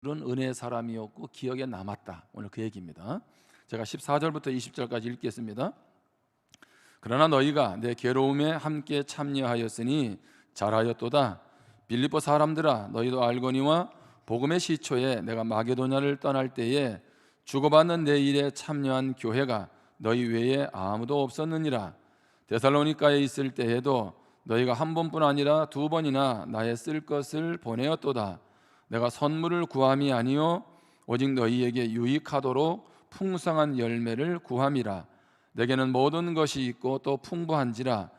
은혜의 사람이었고 기억에 남았다. 오늘 그 얘기입니다. 제가 14절부터 20절까지 읽겠습니다. 그러나 너희가 내 괴로움에 함께 참여하였으니 잘하였도다. 빌립보 사람들아, 너희도 알거니와 복음의 시초에 내가 마게도냐를 떠날 때에 주고받는 내 일에 참여한 교회가 너희 외에 아무도 없었느니라. 데살로니가에 있을 때에도 너희가 한 번뿐 아니라 두 번이나 나의 쓸 것을 보내었도다. 내가 선물을 구함이 아니요 오직 너희에게 유익하도록 풍성한 열매를 구함이라. 내게는 모든 것이 있고 또 풍부한지라.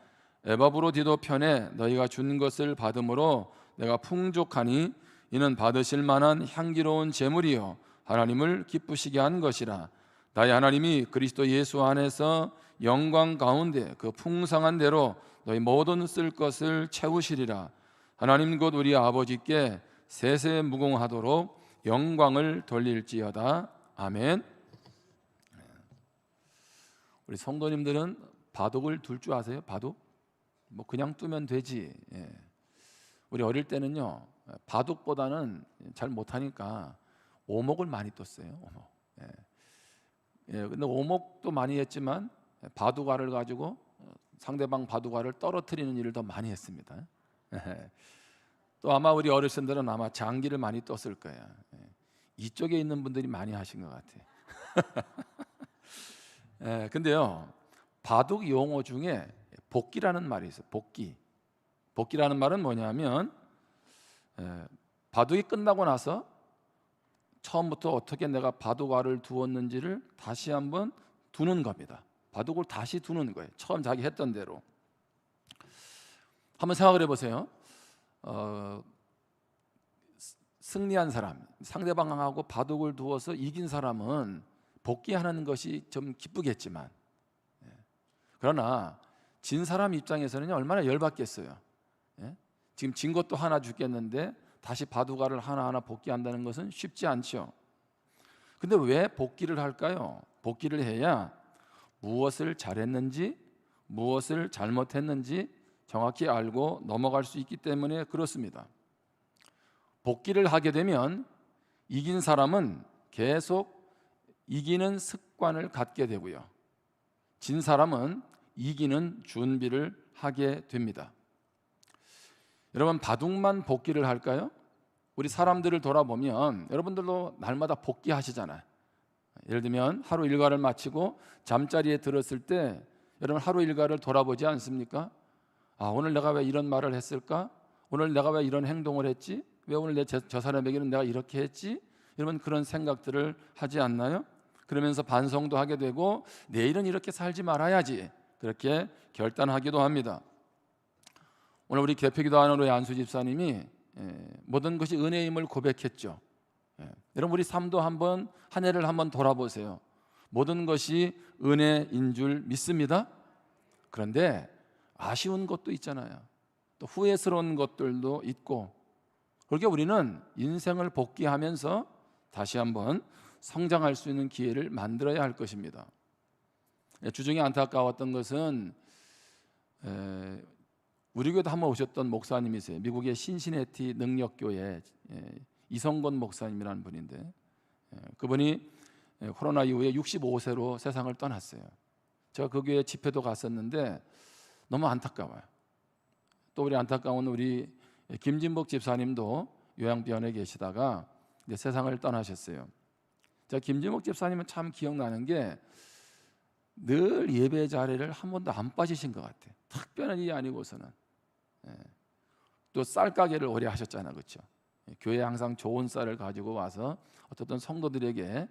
에바브로디도 편에 너희가 준 것을 받음으로 내가 풍족하니 이는 받으실 만한 향기로운 제물이요 하나님을 기쁘시게 한 것이라. 나의 하나님이 그리스도 예수 안에서 영광 가운데 그 풍성한 대로 너희 모든 쓸 것을 채우시리라. 하나님 곧 우리 아버지께 세세 무궁하도록 영광을 돌릴지어다. 아멘. 우리 성도님들은 바둑을 둘 줄 아세요? 바둑? 뭐 그냥 두면 되지. 우리 어릴 때는요, 바둑보다는 잘 못하니까 오목을 많이 떴어요. 오목. 근데 오목도 많이 했지만 바둑알을 가지고 상대방 바둑알을 떨어뜨리는 일을 더 많이 했습니다. 또 아마 우리 어르신들은 아마 장기를 많이 떴을 거예요. 이쪽에 있는 분들이 많이 하신 것 같아요. 근데요, 바둑 용어 중에 복기라는 말이 있어요. 복기라는 말은 뭐냐면 바둑이 끝나고 나서 처음부터 어떻게 내가 바둑알을 두었는지를 다시 한번 두는 겁니다. 바둑을 다시 두는 거예요. 처음 자기 했던 대로. 한번 생각을 해보세요. 승리한 사람, 상대방하고 바둑을 두어서 이긴 사람은 복귀하는 것이 좀 기쁘겠지만, 그러나 진 사람 입장에서는 얼마나 열받겠어요. 지금 진 것도 하나 죽겠는데 다시 바둑알을 하나하나 복귀한다는 것은 쉽지 않죠. 근데 왜 복귀를 할까요? 복귀를 해야 무엇을 잘했는지 무엇을 잘못했는지 정확히 알고 넘어갈 수 있기 때문에 그렇습니다. 복귀를 하게 되면 이긴 사람은 계속 이기는 습관을 갖게 되고요, 진 사람은 이기는 준비를 하게 됩니다. 여러분, 바둑만 복귀를 할까요? 우리 사람들을 돌아보면 여러분들도 날마다 복귀하시잖아요. 예를 들면 하루 일과를 마치고 잠자리에 들었을 때 여러분 하루 일과를 돌아보지 않습니까? 오늘 내가 왜 이런 말을 했을까? 오늘 내가 왜 이런 행동을 했지? 왜 오늘 저 사람에게는 내가 이렇게 했지? 여러분 그런 생각들을 하지 않나요? 그러면서 반성도 하게 되고 내일은 이렇게 살지 말아야지, 그렇게 결단하기도 합니다. 오늘 우리 개표기도하는 우리 안수 집사님이 모든 것이 은혜임을 고백했죠. 여러분 우리 삶도 한번 한 해를 한번 돌아보세요. 모든 것이 은혜인 줄 믿습니다. 그런데 아쉬운 것도 있잖아요. 또 후회스러운 것들도 있고, 그렇게 우리는 인생을 복귀하면서 다시 한번 성장할 수 있는 기회를 만들어야 할 것입니다. 주중에 안타까웠던 것은 우리 교회도 한번 오셨던 목사님이세요. 미국의 신시내티 능력교회 이성건 목사님이라는 분인데, 그분이 코로나 이후에 65세로 세상을 떠났어요. 제가 그 교회 집회도 갔었는데 너무 안타까워요. 또 우리 안타까운 우리 김진복 집사님도 요양병원에 계시다가 이제 세상을 떠나셨어요. 제가 김진복 집사님은 참 기억나는 게 늘 예배 자리를 한 번도 안 빠지신 것 같아요. 특별한 일이 아니고서는. 또 쌀 가게를 오래 하셨잖아요, 그렇죠? 교회에 항상 좋은 쌀을 가지고 와서 어떤 성도들에게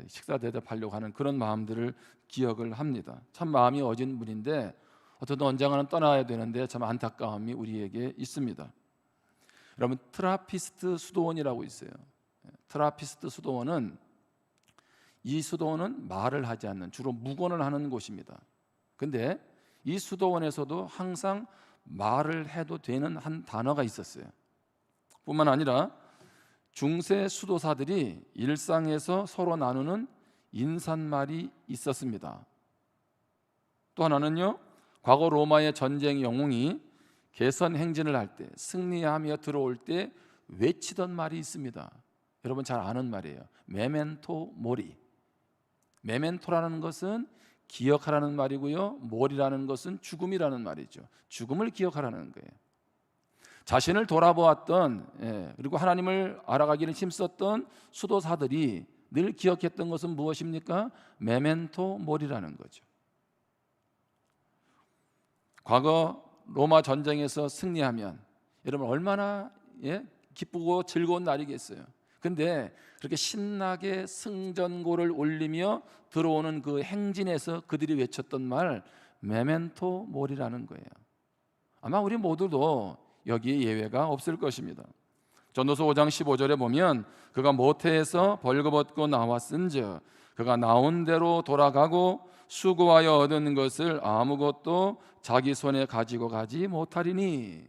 식사 대접하려고 하는 그런 마음들을 기억을 합니다. 참 마음이 어진 분인데 어쨌든 언젠가는 떠나야 되는데 참 안타까움이 우리에게 있습니다. 여러분, 트라피스트 수도원이라고 있어요. 트라피스트 수도원은, 이 수도원은 말을 하지 않는, 주로 묵언을 하는 곳입니다. 근데 이 수도원에서도 항상 말을 해도 되는 한 단어가 있었어요. 뿐만 아니라 중세 수도사들이 일상에서 서로 나누는 인사말이 있었습니다. 또 하나는요, 과거 로마의 전쟁 영웅이 개선 행진을 할 때, 승리하며 들어올 때 외치던 말이 있습니다. 여러분 잘 아는 말이에요. 메멘토 모리. 메멘토라는 것은 기억하라는 말이고요, 모리라는 것은 죽음이라는 말이죠. 죽음을 기억하라는 거예요. 자신을 돌아보았던, 그리고 하나님을 알아가기를 힘썼던 수도사들이 늘 기억했던 것은 무엇입니까? 메멘토 모리라는 거죠. 과거 로마 전쟁에서 승리하면 여러분 얼마나 기쁘고 즐거운 날이겠어요. 근데 그렇게 신나게 승전고를 울리며 들어오는 그 행진에서 그들이 외쳤던 말, 메멘토 모리라는 거예요. 아마 우리 모두도 여기에 예외가 없을 것입니다. 전도서 5장 15절에 보면 그가 모태에서 벌거벗고 나왔은즉 그가 나온 대로 돌아가고 수고하여 얻은 것을 아무것도 자기 손에 가지고 가지 못하리니.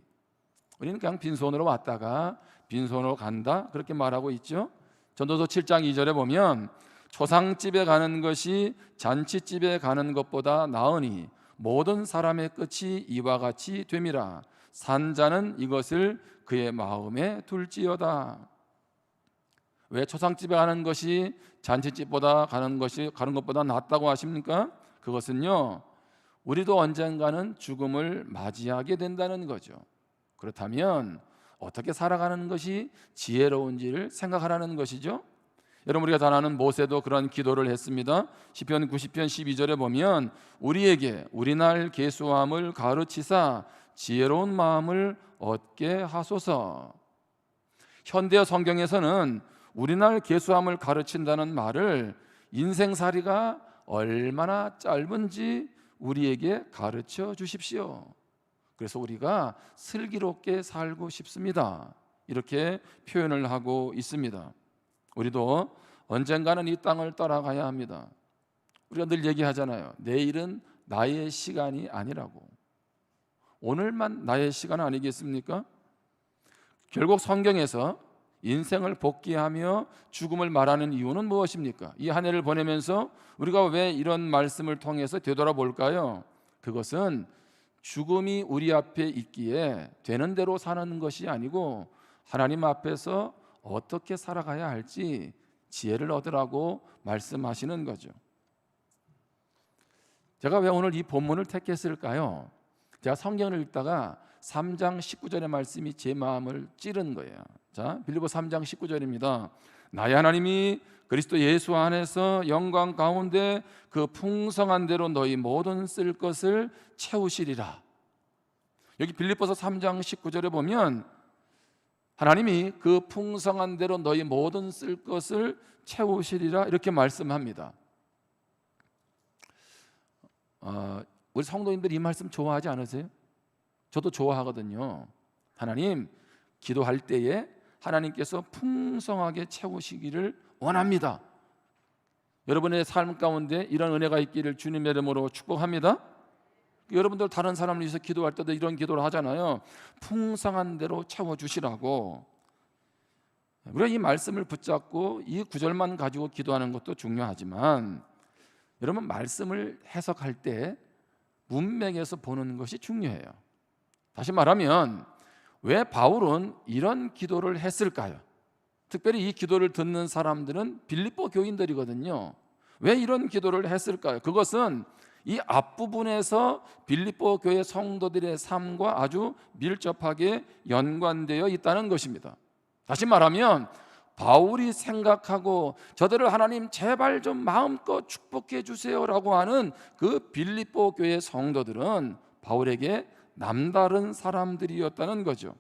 우리는 그냥 빈손으로 왔다가 빈손으로 간다, 그렇게 말하고 있죠. 전도서 7장 2절에 보면 초상집에 가는 것이 잔치집에 가는 것보다 나으니 모든 사람의 끝이 이와 같이 됨이라. 산자는 이것을 그의 마음에 둘지어다. 왜 초상집에 가는 것이 잔치집보다 가는 것보다 낫다고 하십니까? 그것은요, 우리도 언젠가는 죽음을 맞이하게 된다는 거죠. 그렇다면 어떻게 살아가는 것이 지혜로운지를 생각하라는 것이죠. 여러분, 우리가 잘 아는 모세도 그런 기도를 했습니다. 시편 90편 12절에 보면 우리에게 우리날 계수함을 가르치사 지혜로운 마음을 얻게 하소서. 현대 성경에서는 우리날 계수함을 가르친다는 말을 인생살이가 얼마나 짧은지 우리에게 가르쳐 주십시오. 그래서 우리가 슬기롭게 살고 싶습니다, 이렇게 표현을 하고 있습니다. 우리도 언젠가는 이 땅을 떠나가야 합니다. 우리가 늘 얘기하잖아요. 내일은 나의 시간이 아니라고. 오늘만 나의 시간 아니겠습니까? 결국 성경에서 인생을 복귀하며 죽음을 말하는 이유는 무엇입니까? 이 한 해를 보내면서 우리가 왜 이런 말씀을 통해서 되돌아볼까요? 그것은 죽음이 우리 앞에 있기에 되는 대로 사는 것이 아니고 하나님 앞에서 어떻게 살아가야 할지 지혜를 얻으라고 말씀하시는 거죠. 제가 왜 오늘 이 본문을 택했을까요? 제가 성경을 읽다가 3장 19절의 말씀이 제 마음을 찌른 거예요. 자, 빌립보 3장 19절입니다. 나의 하나님이 그리스도 예수 안에서 영광 가운데 그 풍성한 대로 너희 모든 쓸 것을 채우시리라. 여기 빌립보서 3장 19절에 보면 하나님이 그 풍성한 대로 너희 모든 쓸 것을 채우시리라, 이렇게 말씀합니다. 우리 성도님들 이 말씀 좋아하지 않으세요? 저도 좋아하거든요. 하나님, 기도할 때에 하나님께서 풍성하게 채우시기를 원합니다. 여러분의 삶 가운데 이런 은혜가 있기를 주님의 이름으로 축복합니다. 여러분들 다른 사람을 위해서 기도할 때도 이런 기도를 하잖아요. 풍성한 대로 채워주시라고. 우리가 이 말씀을 붙잡고 이 구절만 가지고 기도하는 것도 중요하지만 여러분, 말씀을 해석할 때 문맥에서 보는 것이 중요해요. 다시 말하면 왜 바울은 이런 기도를 했을까요? 특별히 이 기도를 듣는 사람들은 빌립보 교인들이거든요. 왜 이런 기도를 했을까요? 그것은 이 앞부분에서 빌립보 교회 성도들의 삶과 아주 밀접하게 연관되어 있다는 것입니다. 다시 말하면 바울이 생각하고 저들을 하나님 제발 좀 마음껏 축복해 주세요라고 하는 그 빌립보 교회 성도들은 바울에게 남다른 사람들이었다는 거죠.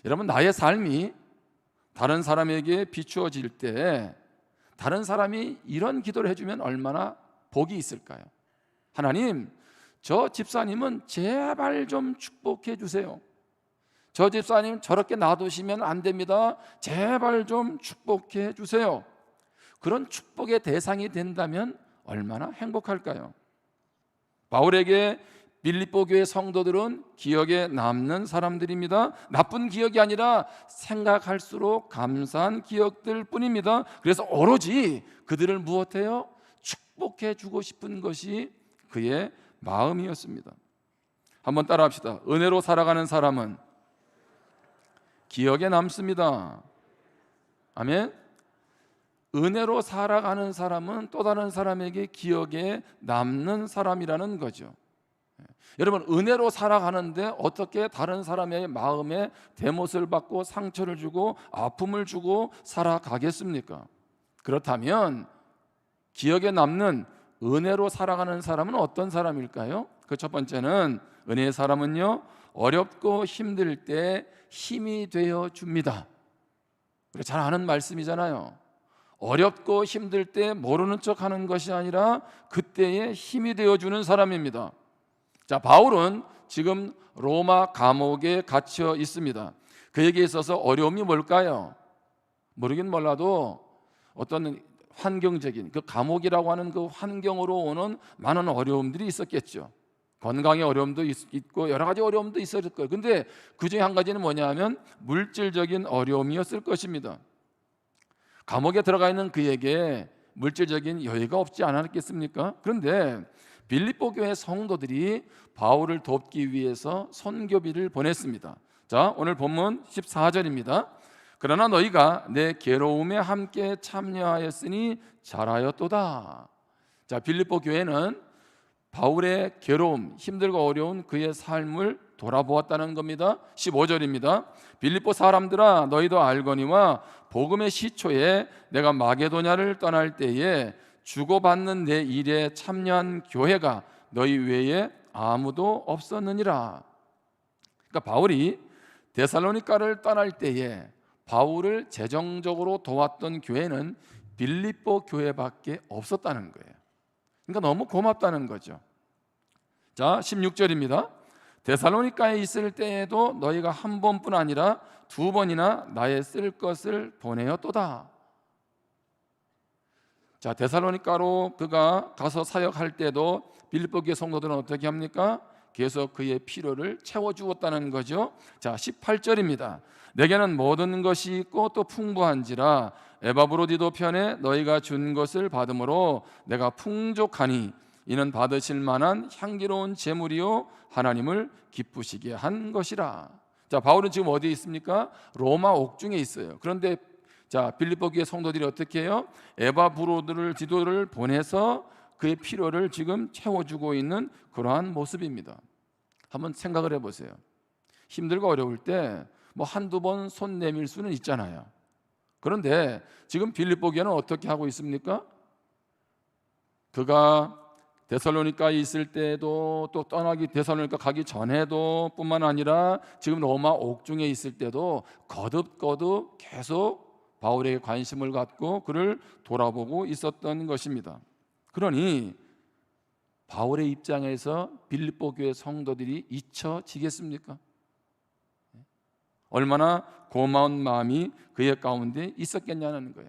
여러분, 나의 삶이 다른 사람에게 비추어질 때 다른 사람이 이런 기도를 해주면 얼마나 복이 있을까요? 하나님, 저 집사님은 제발 좀 축복해 주세요. 저 집사님 저렇게 놔두시면 안 됩니다. 제발 좀 축복해 주세요. 그런 축복의 대상이 된다면 얼마나 행복할까요? 바울에게 빌립보 교회 성도들은 기억에 남는 사람들입니다. 나쁜 기억이 아니라 생각할수록 감사한 기억들 뿐입니다. 그래서 오로지 그들을 무엇해요? 축복해 주고 싶은 것이 그의 마음이었습니다. 한번 따라합시다. 은혜로 살아가는 사람은 기억에 남습니다. 아멘. 은혜로 살아가는 사람은 또 다른 사람에게 기억에 남는 사람이라는 거죠. 여러분, 은혜로 살아가는데 어떻게 다른 사람의 마음에 대못을 받고 상처를 주고 아픔을 주고 살아가겠습니까? 그렇다면 기억에 남는 은혜로 살아가는 사람은 어떤 사람일까요? 그 첫 번째는, 은혜의 사람은요, 어렵고 힘들 때 힘이 되어 줍니다. 우리가 잘 아는 말씀이잖아요. 어렵고 힘들 때 모르는 척하는 것이 아니라 그때에 힘이 되어주는 사람입니다. 자, 바울은 지금 로마 감옥에 갇혀 있습니다. 그에게 있어서 어려움이 뭘까요? 모르긴 몰라도 어떤 환경적인, 그 감옥이라고 하는 그 환경으로 오는 많은 어려움들이 있었겠죠. 건강의 어려움도 있고 여러 가지 어려움도 있었을 거예요. 근데 그 중에 한 가지는 뭐냐면 물질적인 어려움이었을 것입니다. 감옥에 들어가 있는 그에게 물질적인 여유가 없지 않았겠습니까? 그런데 빌립보 교회 성도들이 바울을 돕기 위해서 선교비를 보냈습니다. 자, 오늘 본문 14절입니다. 그러나 너희가 내 괴로움에 함께 참여하였으니 잘하였도다. 자, 빌립보 교회는 바울의 괴로움, 힘들고 어려운 그의 삶을 돌아보았다는 겁니다. 15절입니다. 빌립보 사람들아, 너희도 알거니와 복음의 시초에 내가 마게도냐를 떠날 때에 주고받는 내 일에 참여한 교회가 너희 외에 아무도 없었느니라. 그러니까 바울이 데살로니가를 떠날 때에 바울을 재정적으로 도왔던 교회는 빌립보 교회밖에 없었다는 거예요. 그러니까 너무 고맙다는 거죠. 자, 16절입니다. 데살로니가에 있을 때에도 너희가 한 번뿐 아니라 두 번이나 나의 쓸 것을 보내었도다. 자, 데살로니가로 그가 가서 사역할 때도 빌립보 교회 성도들은 어떻게 합니까? 계속 그의 필요를 채워주었다는 거죠. 자, 18절입니다. 내게는 모든 것이 있고 또 풍부한지라 에바브로디도 편에 너희가 준 것을 받음으로 내가 풍족하니 이는 받으실 만한 향기로운 제물이요 하나님을 기쁘시게 한 것이라. 자, 바울은 지금 어디에 있습니까? 로마 옥중에 있어요. 그런데 자, 빌립보 교회 성도들이 어떻게 해요? 에바브로드를 지도를 보내서 그의 필요를 지금 채워주고 있는 그러한 모습입니다. 한번 생각을 해보세요. 힘들고 어려울 때 뭐 한두 번 손 내밀 수는 있잖아요. 그런데 지금 빌립보 교회는 어떻게 하고 있습니까? 그가 데살로니가에 있을 때도 또 떠나기 데살로니가 가기 전에도 뿐만 아니라 지금 로마 옥중에 있을 때도 거듭거듭 계속 바울에게 관심을 갖고 그를 돌아보고 있었던 것입니다. 그러니 바울의 입장에서 빌립보 교회 성도들이 잊혀지겠습니까? 얼마나 고마운 마음이 그의 가운데 있었겠냐는 거예요.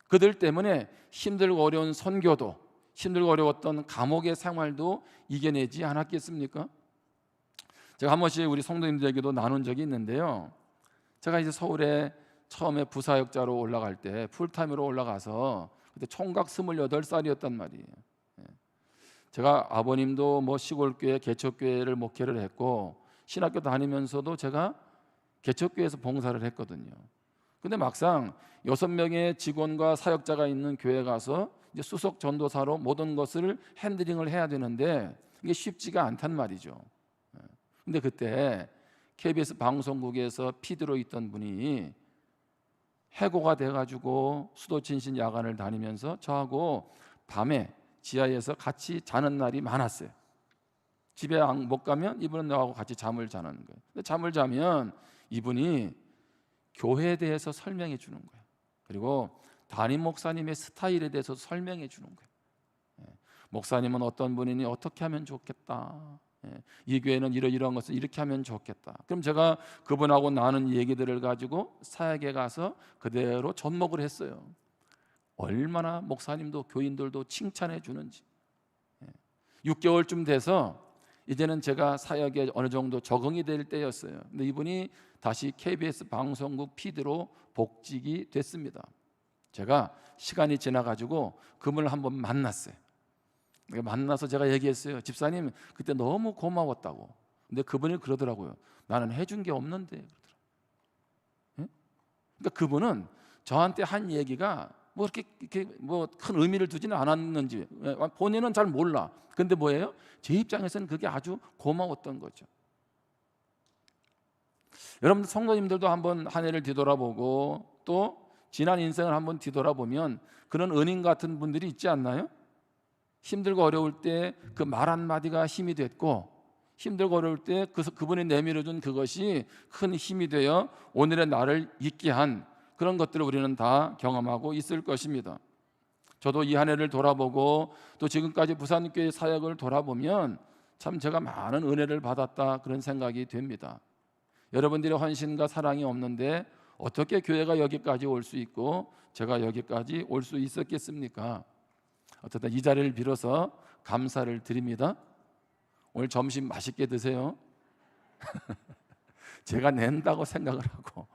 그들 때문에 힘들고 어려운 선교도, 힘들고 어려웠던 감옥의 생활도 이겨내지 않았겠습니까? 제가 한 번씩 우리 성도님들에게도 나눈 적이 있는데요. 제가 이제 서울에 처음에 부사역자로 올라갈 때 풀타임으로 올라가서 그때 총각 28살이었단 말이에요. 제가 아버님도 뭐 시골교회 개척교회를 목회를 했고 신학교 다니면서도 제가 개척교회에서 봉사를 했거든요. 근데 막상 6명의 직원과 사역자가 있는 교회 가서 이제 수석 전도사로 모든 것을 핸들링을 해야 되는데 이게 쉽지가 않단 말이죠. 근데 그때 KBS 방송국에서 PD로 있던 분이 해고가 돼가지고 수도친신 야간을 다니면서 저하고 밤에 지하에서 같이 자는 날이 많았어요. 집에 못 가면 이분은 나하고 같이 잠을 자는 거예요. 근데 잠을 자면 이분이 교회에 대해서 설명해 주는 거예요. 그리고 담임 목사님의 스타일에 대해서 설명해 주는 거예요. 목사님은 어떤 분이니 어떻게 하면 좋겠다. 이 교회는 이러이러한 것을 이렇게 하면 좋겠다. 그럼 제가 그분하고 나눈 얘기들을 가지고 사역에 가서 그대로 접목을 했어요. 얼마나 목사님도 교인들도 칭찬해 주는지. 6개월쯤 돼서 이제는 제가 사역에 어느 정도 적응이 될 때였어요. 근데 이분이 다시 KBS 방송국 PD로 복직이 됐습니다. 제가 시간이 지나가지고 그분을 한번 만났어요. 만나서 제가 얘기했어요. 집사님 그때 너무 고마웠다고. 근데 그분이 그러더라고요. 나는 해준 게 없는데. 그러더라고요. 그러니까 그분은 저한테 한 얘기가 뭐 이렇게 뭐 큰 의미를 두지는 않았는지 본인은 잘 몰라. 근데 뭐예요? 제 입장에서는 그게 아주 고마웠던 거죠. 여러분들 성도님들도 한번 한 해를 뒤돌아보고 또 지난 인생을 한번 뒤돌아보면 그런 은인 같은 분들이 있지 않나요? 힘들고 어려울 때 그 말 한마디가 힘이 됐고, 힘들고 어려울 때 그분이 내밀어준 그것이 큰 힘이 되어 오늘의 나를 있게 한 그런 것들을 우리는 다 경험하고 있을 것입니다. 저도 이 한 해를 돌아보고 또 지금까지 부산교회 사역을 돌아보면 참 제가 많은 은혜를 받았다 그런 생각이 됩니다. 여러분들의 헌신과 사랑이 없는데 어떻게 교회가 여기까지 올 수 있고 제가 여기까지 올 수 있었겠습니까? 어쨌든 이 자리를 빌어서 감사를 드립니다. 오늘 점심 맛있게 드세요. 제가 낸다고 생각을 하고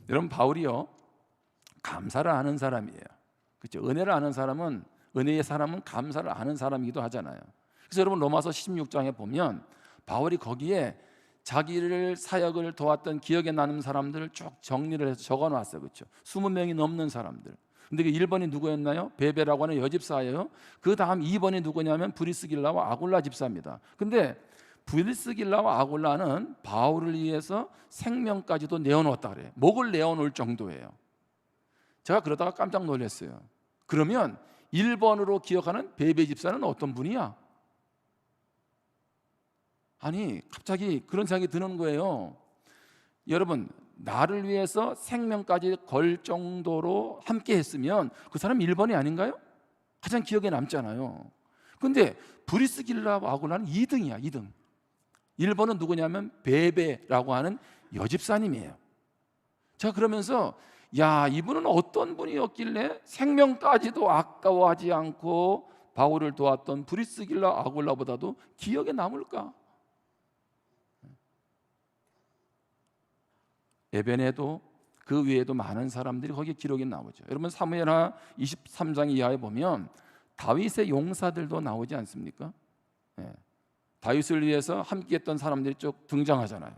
여러분, 바울이요 감사를 아는 사람이에요. 그렇죠? 은혜를 아는 사람은, 은혜의 사람은 감사를 아는 사람이기도 하잖아요. 그래서 여러분 로마서 16장에 보면 바울이 거기에 자기를 사역을 도왔던 기억에 남는 사람들을 쭉 정리를 해서 적어놨어요. 그렇죠? 20명이 넘는 사람들. 근데 그 1번이 누구였나요? 베베라고 하는 여집사예요. 그 다음 2번이 누구냐면 브리스길라와 아굴라 집사입니다. 근데 브리스길라와 아굴라는 바울을 위해서 생명까지도 내어놓았다 그래요. 목을 내어놓을 정도예요. 제가 그러다가 깜짝 놀랐어요. 그러면 1번으로 기억하는 베베 집사는 어떤 분이야? 아니, 갑자기 그런 생각이 드는 거예요. 여러분, 나를 위해서 생명까지 걸 정도로 함께 했으면 그 사람 1번이 아닌가요? 가장 기억에 남잖아요. 근데 브리스길라와 아굴라는 2등이야, 2등. 1번은 누구냐면 베베라고 하는 여집사님이에요. 제가 그러면서 야, 이분은 어떤 분이었길래 생명까지도 아까워하지 않고 바울을 도왔던 브리스길라 아굴라보다도 기억에 남을까? 에벤에도 그 외에도 많은 사람들이 거기에 기록이 나오죠. 여러분 사무엘하 23장 이하에 보면 다윗의 용사들도 나오지 않습니까? 예. 다윗을 위해서 함께했던 사람들이 쭉 등장하잖아요.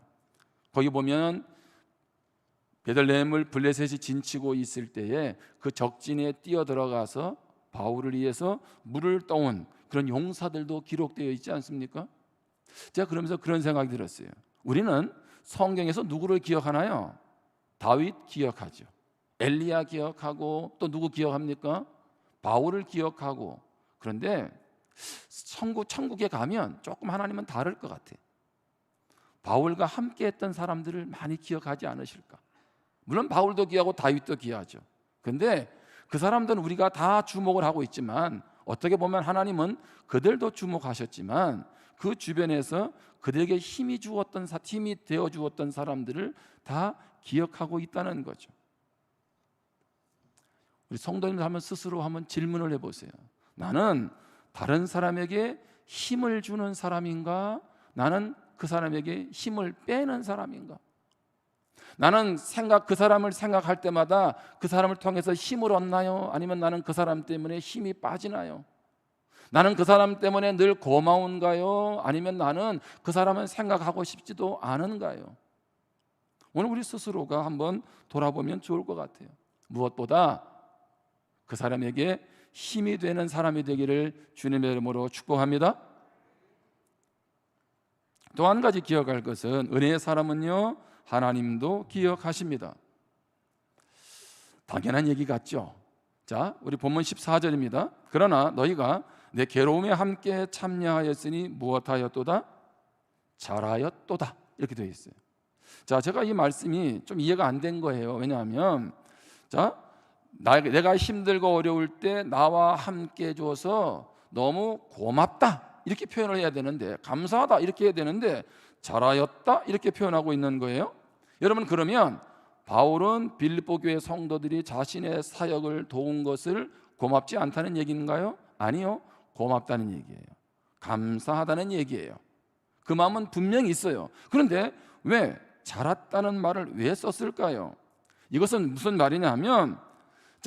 거기 보면 베들레헴을 블레셋이 진치고 있을 때에 그 적진에 뛰어들어가서 바울을 위해서 물을 떠온 그런 용사들도 기록되어 있지 않습니까? 제가 그러면서 그런 생각이 들었어요. 우리는 성경에서 누구를 기억하나요? 다윗 기억하죠. 엘리야 기억하고 또 누구 기억합니까? 바울을 기억하고. 그런데 천국에 가면 조금 하나님은 다를 것 같아요. 바울과 함께 했던 사람들을 많이 기억하지 않으실까? 물론 바울도 기억하고 다윗도 기억하죠. 그런데 그 사람들은 우리가 다 주목을 하고 있지만 어떻게 보면 하나님은 그들도 주목하셨지만 그 주변에서 그들에게 힘이 되어 주었던 사람들을 다 기억하고 있다는 거죠. 우리 성도님들 스스로 한번 질문을 해보세요. 나는 다른 사람에게 힘을 주는 사람인가? 나는 그 사람에게 힘을 빼는 사람인가? 나는 그 사람을 생각할 때마다 그 사람을 통해서 힘을 얻나요? 아니면 나는 그 사람 때문에 힘이 빠지나요? 나는 그 사람 때문에 늘 고마운가요? 아니면 나는 그 사람은 생각하고 싶지도 않은가요? 오늘 우리 스스로가 한번 돌아보면 좋을 것 같아요. 무엇보다 그 사람에게 힘이 되는 사람이 되기를 주님의 이름으로 축복합니다. 또 한 가지 기억할 것은 은혜의 사람은요 하나님도 기억하십니다. 당연한 얘기 같죠? 자, 우리 본문 14절입니다. 그러나 너희가 내 괴로움에 함께 참여하였으니 무엇하였도다? 잘하였도다. 이렇게 되어 있어요. 자, 제가 이 말씀이 좀 이해가 안 된 거예요. 왜냐하면 내가 힘들고 어려울 때 나와 함께 해줘서 너무 고맙다 이렇게 표현을 해야 되는데, 감사하다 이렇게 해야 되는데 잘하였다 이렇게 표현하고 있는 거예요. 여러분, 그러면 바울은 빌립보 교회 성도들이 자신의 사역을 도운 것을 고맙지 않다는 얘기인가요? 아니요, 고맙다는 얘기예요. 감사하다는 얘기예요. 그 마음은 분명히 있어요. 그런데 왜 잘했다는 말을 왜 썼을까요? 이것은 무슨 말이냐 하면,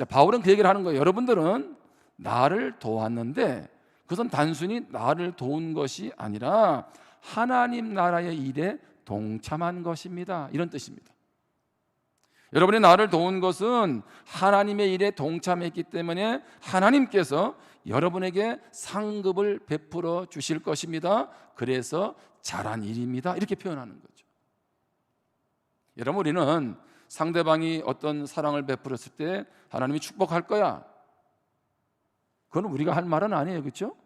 바울은 그 얘기를 하는 거예요. 여러분들은 나를 도왔는데 그것은 단순히 나를 도운 것이 아니라 하나님 나라의 일에 동참한 것입니다. 이런 뜻입니다. 여러분이 나를 도운 것은 하나님의 일에 동참했기 때문에 하나님께서 여러분에게 상급을 베풀어 주실 것입니다. 그래서 잘한 일입니다. 이렇게 표현하는 거죠. 여러분, 우리는 상대방이 어떤 사랑을 베풀었을 때 하나님이 축복할 거야, 그건 우리가 할 말은 아니에요. 그렇죠?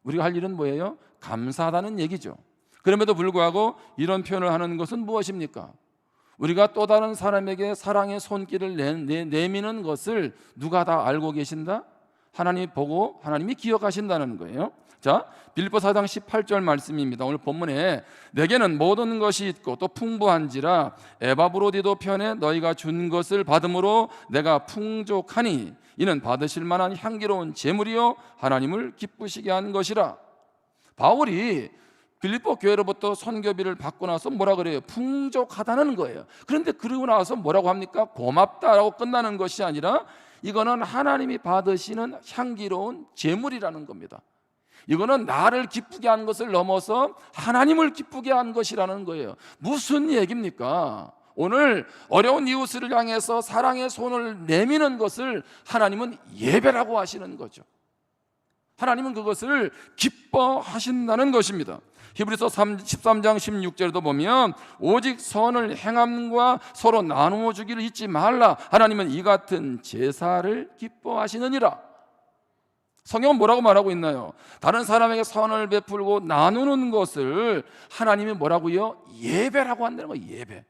우리가 할 일은 뭐예요? 감사하다는 얘기죠. 그럼에도 불구하고 이런 표현을 하는 것은 무엇입니까? 우리가 또 다른 사람에게 사랑의 손길을 내미는 것을 누가 다 알고 계신다? 하나님이 보고 하나님이 기억하신다는 거예요. 자, 빌립보 4장 18절 말씀입니다. 오늘 본문에 내게는 모든 것이 있고 또 풍부한지라 에바브로디도 편에 너희가 준 것을 받음으로 내가 풍족하니 이는 받으실 만한 향기로운 제물이요 하나님을 기쁘시게 한 것이라. 바울이 빌립보 교회로부터 선교비를 받고 나서 뭐라 그래요? 풍족하다는 거예요. 그런데 그러고 나서 뭐라고 합니까? 고맙다라고 끝나는 것이 아니라 이거는 하나님이 받으시는 향기로운 제물이라는 겁니다. 이거는 나를 기쁘게 한 것을 넘어서 하나님을 기쁘게 한 것이라는 거예요. 무슨 얘기입니까? 오늘 어려운 이웃을 향해서 사랑의 손을 내미는 것을 하나님은 예배라고 하시는 거죠. 하나님은 그것을 기뻐하신다는 것입니다. 히브리서 13장 16절에도 보면 오직 선을 행함과 서로 나누어 주기를 잊지 말라. 하나님은 이 같은 제사를 기뻐하시느니라. 성경은 뭐라고 말하고 있나요? 다른 사람에게 선을 베풀고 나누는 것을 하나님이 뭐라고요? 예배라고 한다는 거예요. 예배.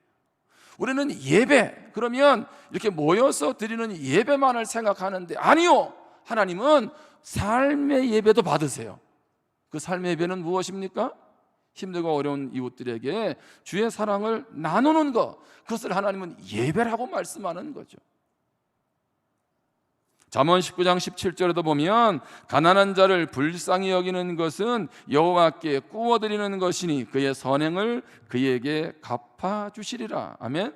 우리는 예배, 그러면 이렇게 모여서 드리는 예배만을 생각하는데 아니요, 하나님은 삶의 예배도 받으세요. 그 삶의 예배는 무엇입니까? 힘들고 어려운 이웃들에게 주의 사랑을 나누는 것, 그것을 하나님은 예배라고 말씀하는 거죠. 잠언 19장 17절에도 보면 가난한 자를 불쌍히 여기는 것은 여호와께 구워드리는 것이니 그의 선행을 그에게 갚아주시리라. 아멘.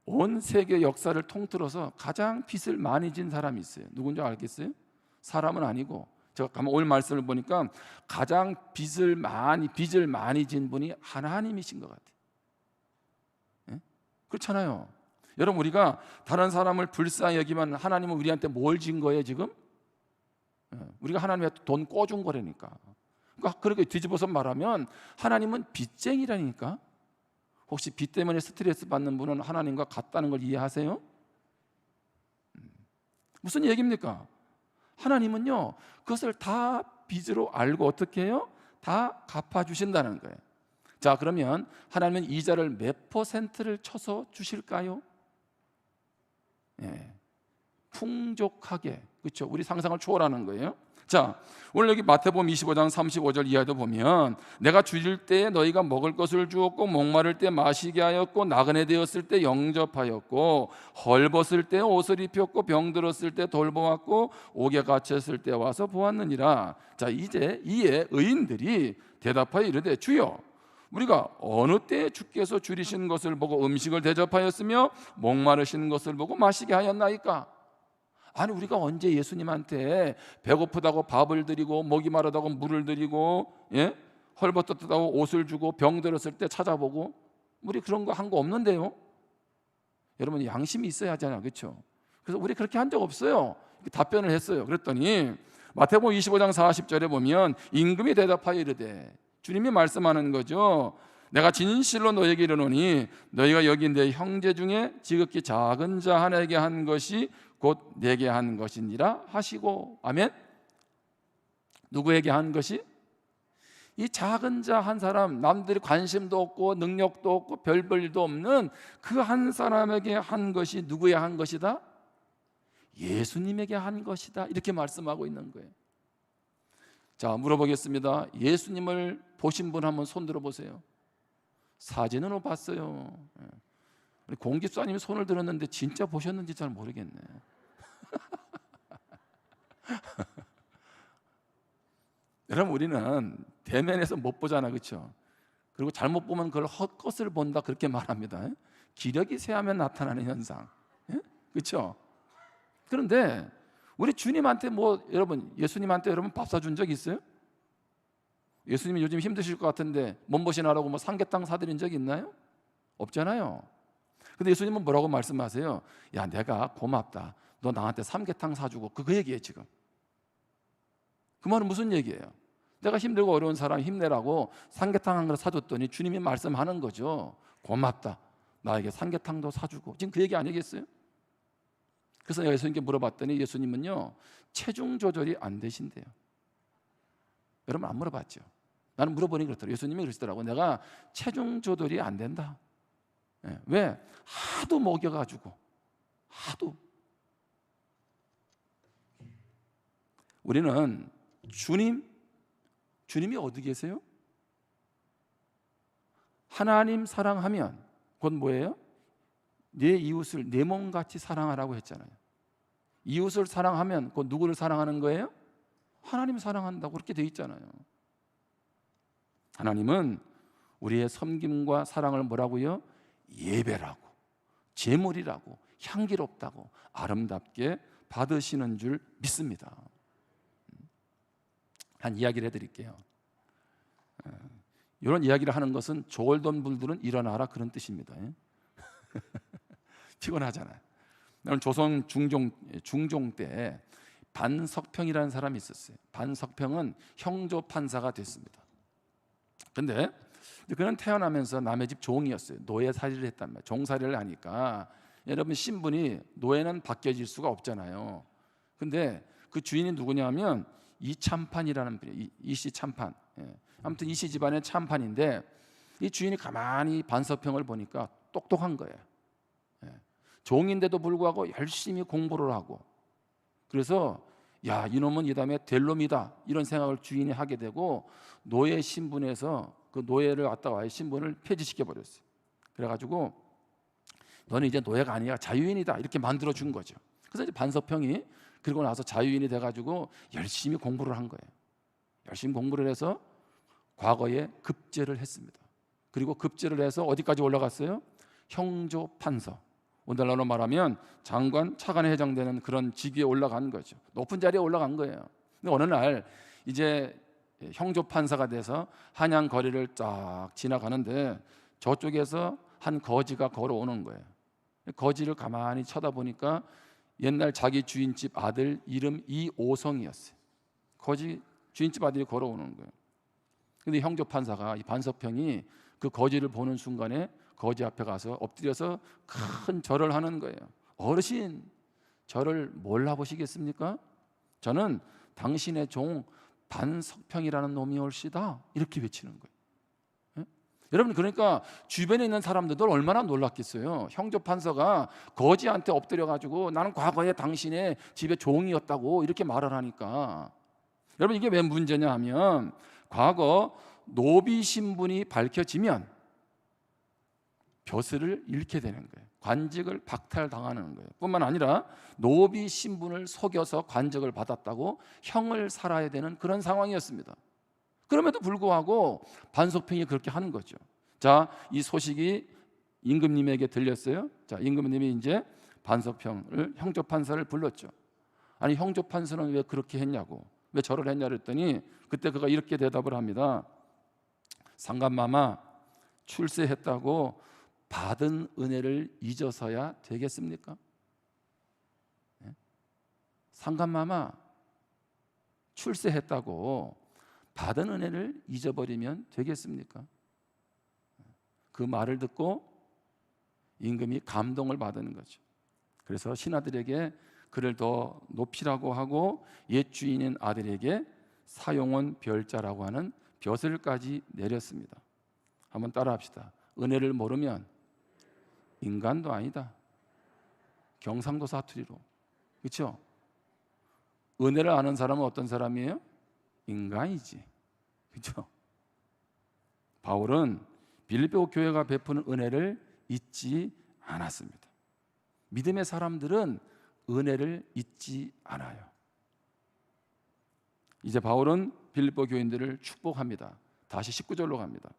온 세계 역사를 통틀어서 가장 빚을 많이 진 사람이 있어요. 누군지 알겠어요? 사람은 아니고, 제가 오늘 말씀을 보니까 가장 빚을 많이 진 분이 하나님이신 것 같아요. 예? 그렇잖아요. 여러분, 우리가 다른 사람을 불쌍히 여기면 하나님은 우리한테 뭘 진 거예요 지금? 우리가 하나님한테 돈 꿔준 거라니까. 그러니까 그렇게 뒤집어서 말하면 하나님은 빚쟁이라니까. 혹시 빚 때문에 스트레스 받는 분은 하나님과 같다는 걸 이해하세요? 무슨 얘기입니까? 하나님은요 그것을 다 빚으로 알고 어떻게 해요? 다 갚아주신다는 거예요. 자, 그러면 하나님은 이자를 몇 퍼센트를 쳐서 주실까요? 예, 풍족하게, 그렇죠? 우리 상상을 초월하는 거예요. 자, 오늘 여기 마태복음 25장 35절 이하도 보면 내가 줄일 때에 너희가 먹을 것을 주었고 목마를 때 마시게 하였고 나그네 되었을 때 영접하였고 헐벗을 때 옷을 입혔고 병들었을 때 돌보았고 옥에 갇혔을 때 와서 보았느니라. 자, 이제 이에 의인들이 대답하여 이르되 주여 우리가 어느 때에 주께서 줄이신 것을 보고 음식을 대접하였으며 목마르신 것을 보고 마시게 하였나이까? 아니, 우리가 언제 예수님한테 배고프다고 밥을 드리고 목이 마르다고 물을 드리고, 예? 헐벗었다고 옷을 주고 병들었을 때 찾아보고, 우리 그런 거 한 거 없는데요? 여러분, 양심이 있어야 하잖아요, 그렇죠? 그래서 우리 그렇게 한 적 없어요. 답변을 했어요. 그랬더니 마태복음 25장 40절에 보면 임금이 대답하여 이르되, 주님이 말씀하는 거죠. 내가 진실로 너에게 이르노니 너희가 여기 내 형제 중에 지극히 작은 자 하나에게 한 것이 곧 내게 한 것이니라 하시고. 아멘. 누구에게 한 것이? 이 작은 자 한 사람, 남들이 관심도 없고 능력도 없고 별 볼일도 없는 그 한 사람에게 한 것이 누구에 한 것이다? 예수님에게 한 것이다. 이렇게 말씀하고 있는 거예요. 자, 물어보겠습니다. 예수님을 보신 분 한번 손 들어보세요. 사진은 봤어요. 우리 공집사님이 손을 들었는데 진짜 보셨는지 잘 모르겠네. 여러분, 우리는 대면에서 못 보잖아, 그렇죠? 그리고 잘못 보면 그걸 헛것을 본다, 그렇게 말합니다. 기력이 쇠하면 나타나는 현상, 그렇죠? 그런데 우리 주님한테 여러분, 예수님한테 여러분 밥 사준 적 있어요? 예수님이 요즘 힘드실 것 같은데 몸보신하라고 삼계탕 사드린 적 있나요? 없잖아요. 근데 예수님은 뭐라고 말씀하세요? 야, 내가 고맙다. 너 나한테 삼계탕 사주고. 그 얘기예요 지금. 그 말은 무슨 얘기예요? 내가 힘들고 어려운 사람 힘내라고 삼계탕 한 그릇 사줬더니 주님이 말씀하는 거죠. 고맙다. 나에게 삼계탕도 사주고. 지금 그 얘기 아니겠어요? 그래서 내가 예수님께 물어봤더니 예수님은요, 체중 조절이 안 되신대요. 여러분 안 물어봤죠? 나는 물어보니 그렇더라고요. 예수님이 그러시더라고요. 내가 체중 조절이 안 된다. 왜? 하도 먹여가지고. 하도. 우리는 주님이 어디 계세요? 하나님 사랑하면 곧 뭐예요? 내 이웃을 내 몸같이 사랑하라고 했잖아요. 이웃을 사랑하면 곧 누구를 사랑하는 거예요? 하나님 사랑한다고 그렇게 돼 있잖아요. 하나님은 우리의 섬김과 사랑을 뭐라고요? 예배라고, 제물이라고, 향기롭다고, 아름답게 받으시는 줄 믿습니다. 한 이야기를 해드릴게요. 이런 이야기를 하는 것은 졸던 분들은 일어나라 그런 뜻입니다. 피곤하잖아요. 나는 조선 중종 때 반석평이라는 사람이 있었어요. 반석평은 형조 판사가 됐습니다. 근데 그는 태어나면서 남의 집 종이었어요. 노예살이를 했단 말이에요. 종살이를 하니까 여러분 신분이 노예는 바뀌어질 수가 없잖아요. 근데 그 주인이 누구냐면 이참판이라는 분이에요. 이씨 참판. 아무튼 이씨 집안의 참판인데 이 주인이 가만히 반석평을 보니까 똑똑한 거예요. 종인데도 불구하고 열심히 공부를 하고, 그래서 야, 이놈은 이 다음에 될 놈이다 이런 생각을 주인이 하게 되고 노예 신분에서 그 노예를 갖다가 신분을 폐지시켜 버렸어요. 그래가지고 너는 이제 노예가 아니야, 자유인이다 이렇게 만들어 준 거죠. 그래서 이제 반석평이 그리고 나서 자유인이 돼가지고 열심히 공부를 한 거예요. 열심히 공부를 해서 과거에 급제를 했습니다. 그리고 급제를 해서 어디까지 올라갔어요? 형조 판서. 오늘날로 말하면 장관, 차관에 해당되는 그런 직위에 올라간 거죠. 높은 자리에 올라간 거예요. 근데 어느 날 이제 형조 판사가 돼서 한양 거리를 쫙 지나가는데 저쪽에서 한 거지가 걸어오는 거예요. 거지를 가만히 쳐다보니까 옛날 자기 주인집 아들 이름 이오성이었어요. 거지 주인집 아들이 걸어오는 거예요. 근데 형조 판사가 이 반석평이 그 거지를 보는 순간에 거지 앞에 가서 엎드려서 큰 절을 하는 거예요. 어르신, 저를 몰라보시겠습니까? 저는 당신의 종 반석평이라는 놈이 올시다. 이렇게 외치는 거예요. 여러분, 그러니까 주변에 있는 사람들도 얼마나 놀랐겠어요. 형조 판사가 거지한테 엎드려가지고 나는 과거에 당신의 집의 종이었다고 이렇게 말을 하니까, 여러분 이게 왜 문제냐 하면 과거 노비 신분이 밝혀지면 벼슬을 잃게 되는 거예요. 관직을 박탈당하는 거예요. 뿐만 아니라 노비 신분을 속여서 관직을 받았다고 형을 살아야 되는 그런 상황이었습니다. 그럼에도 불구하고 반석평이 그렇게 하는 거죠. 자, 이 소식이 임금님에게 들렸어요. 자, 임금님이 이제 반석평을 형조 판사를 불렀죠. 아니, 형조 판사는 왜 그렇게 했냐고, 왜 절을 했냐 그랬더니 그때 그가 이렇게 대답을 합니다. 상감마마, 출세했다고 받은 은혜를 잊어서야 되겠습니까? 상감마마, 출세했다고 받은 은혜를 잊어버리면 되겠습니까? 그 말을 듣고 임금이 감동을 받는 거죠. 그래서 신하들에게 그를 더 높이라고 하고 옛 주인인 아들에게 사용원 별자라고 하는 벼슬까지 내렸습니다. 한번 따라합시다. 은혜를 모르면 인간도 아니다. 경상도 사투리로. 그렇죠? 은혜를 아는 사람은 어떤 사람이에요? 인간이지. 그렇죠? 바울은 빌립보 교회가 베푸는 은혜를 잊지 않았습니다. 믿음의 사람들은 은혜를 잊지 않아요. 이제 바울은 빌립보 교인들을 축복합니다. 다시 19절로 갑니다.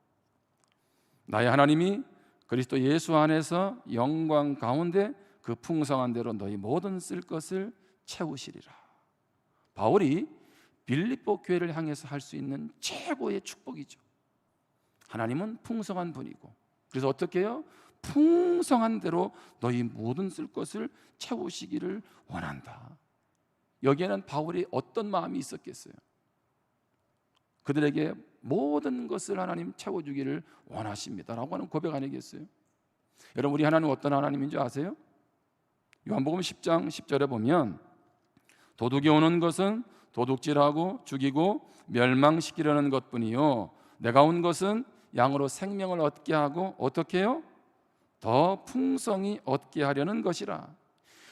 나의 하나님이 그리스도 예수 안에서 영광 가운데 그 풍성한 대로 너희 모든 쓸 것을 채우시리라. 바울이 빌립보 교회를 향해서 할 수 있는 최고의 축복이죠. 하나님은 풍성한 분이고, 그래서 어떻게 해요? 풍성한 대로 너희 모든 쓸 것을 채우시기를 원한다. 여기에는 바울이 어떤 마음이 있었겠어요? 그들에게 모든 것을 하나님 채워주기를 원하십니다라고 하는 고백 아니겠어요? 여러분, 우리 하나님 어떤 하나님인 줄 아세요? 요한복음 10장 10절에 보면 도둑이 오는 것은 도둑질하고 죽이고 멸망시키려는 것뿐이요 내가 온 것은 양으로 생명을 얻게 하고 어떻게 해요? 더 풍성히 얻게 하려는 것이라.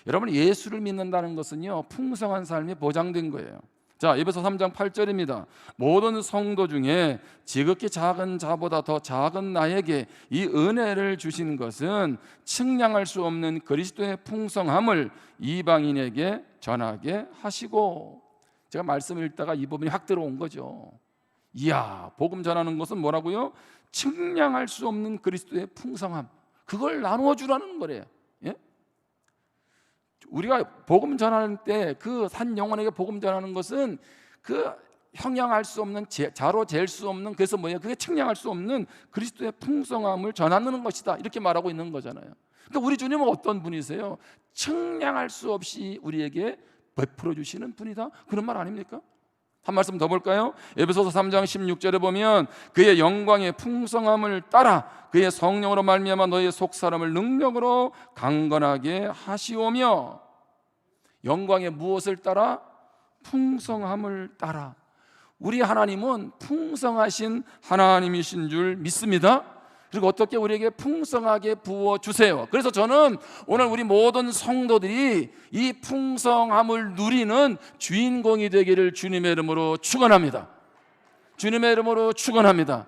여러분, 예수를 믿는다는 것은요 풍성한 삶이 보장된 거예요. 자, 에베소 3장 8절입니다. 모든 성도 중에 지극히 작은 자보다 더 작은 나에게 이 은혜를 주신 것은 측량할 수 없는 그리스도의 풍성함을 이방인에게 전하게 하시고. 제가 말씀을 읽다가 이 부분이 확 들어온 거죠. 이야, 복음 전하는 것은 뭐라고요? 측량할 수 없는 그리스도의 풍성함, 그걸 나누어 주라는 거래요. 예? 우리가 복음 전하는 때 그 산 영혼에게 복음 전하는 것은 그 형량할 수 없는, 자로 잴 수 없는, 그래서 뭐예요? 그게 측량할 수 없는 그리스도의 풍성함을 전하는 것이다, 이렇게 말하고 있는 거잖아요. 그러니까 우리 주님은 어떤 분이세요? 측량할 수 없이 우리에게 베풀어 주시는 분이다, 그런 말 아닙니까? 한 말씀 더 볼까요? 에베소서 3장 16절에 보면 그의 영광의 풍성함을 따라 그의 성령으로 말미암아 너희의 속사람을 능력으로 강건하게 하시오며. 영광의 무엇을 따라? 풍성함을 따라. 우리 하나님은 풍성하신 하나님이신 줄 믿습니다. 그리고 어떻게 우리에게 풍성하게 부어주세요. 그래서 저는 오늘 우리 모든 성도들이 이 풍성함을 누리는 주인공이 되기를 주님의 이름으로 축원합니다. 주님의 이름으로 축원합니다.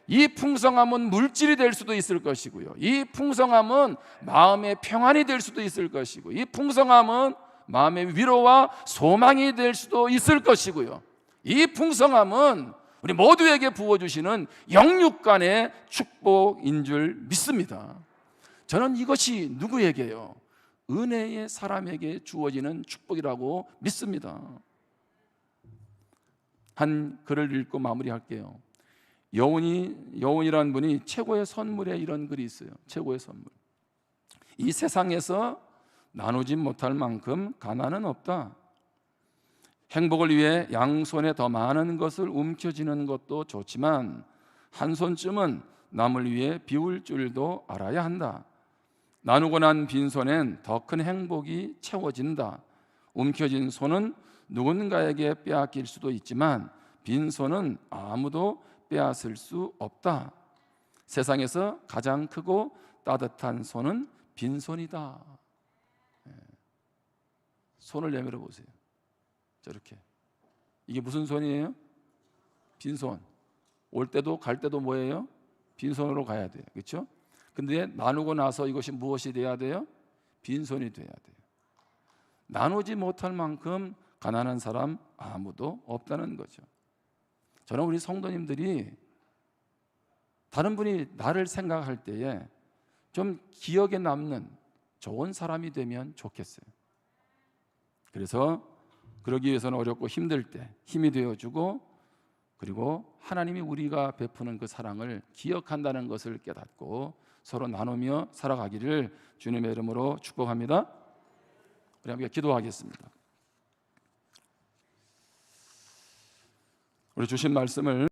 이 풍성함은 물질이 될 수도 있을 것이고요, 이 풍성함은 마음의 평안이 될 수도 있을 것이고, 이 풍성함은 마음의 위로와 소망이 될 수도 있을 것이고요, 이 풍성함은 우리 모두에게 부어주시는 영육간의 축복인 줄 믿습니다. 저는 이것이 누구에게요? 은혜의 사람에게 주어지는 축복이라고 믿습니다. 한 글을 읽고 마무리할게요. 여운이라는 분이 최고의 선물에 이런 글이 있어요. 최고의 선물. 이 세상에서 나누지 못할 만큼 가난은 없다. 행복을 위해 양손에 더 많은 것을 움켜쥐는 것도 좋지만 한 손쯤은 남을 위해 비울 줄도 알아야 한다. 나누고 난 빈손엔 더 큰 행복이 채워진다. 움켜쥔 손은 누군가에게 빼앗길 수도 있지만 빈손은 아무도 빼앗을 수 없다. 세상에서 가장 크고 따뜻한 손은 빈손이다. 손을 내밀어 보세요. 저렇게. 이게 무슨 손이에요? 빈손. 올 때도 갈 때도 뭐예요? 빈손으로 가야 돼요. 그렇죠? 근데 나누고 나서 이것이 무엇이 돼야 돼요? 빈손이 돼야 돼요. 나누지 못할 만큼 가난한 사람 아무도 없다는 거죠. 저는 우리 성도님들이 다른 분이 나를 생각할 때에 좀 기억에 남는 좋은 사람이 되면 좋겠어요. 그래서 그러기 위해서는 어렵고 힘들 때 힘이 되어주고, 그리고 하나님이 우리가 베푸는 그 사랑을 기억한다는 것을 깨닫고 서로 나누며 살아가기를 주님의 이름으로 축복합니다. 우리 함께 기도하겠습니다. 우리 주신 말씀을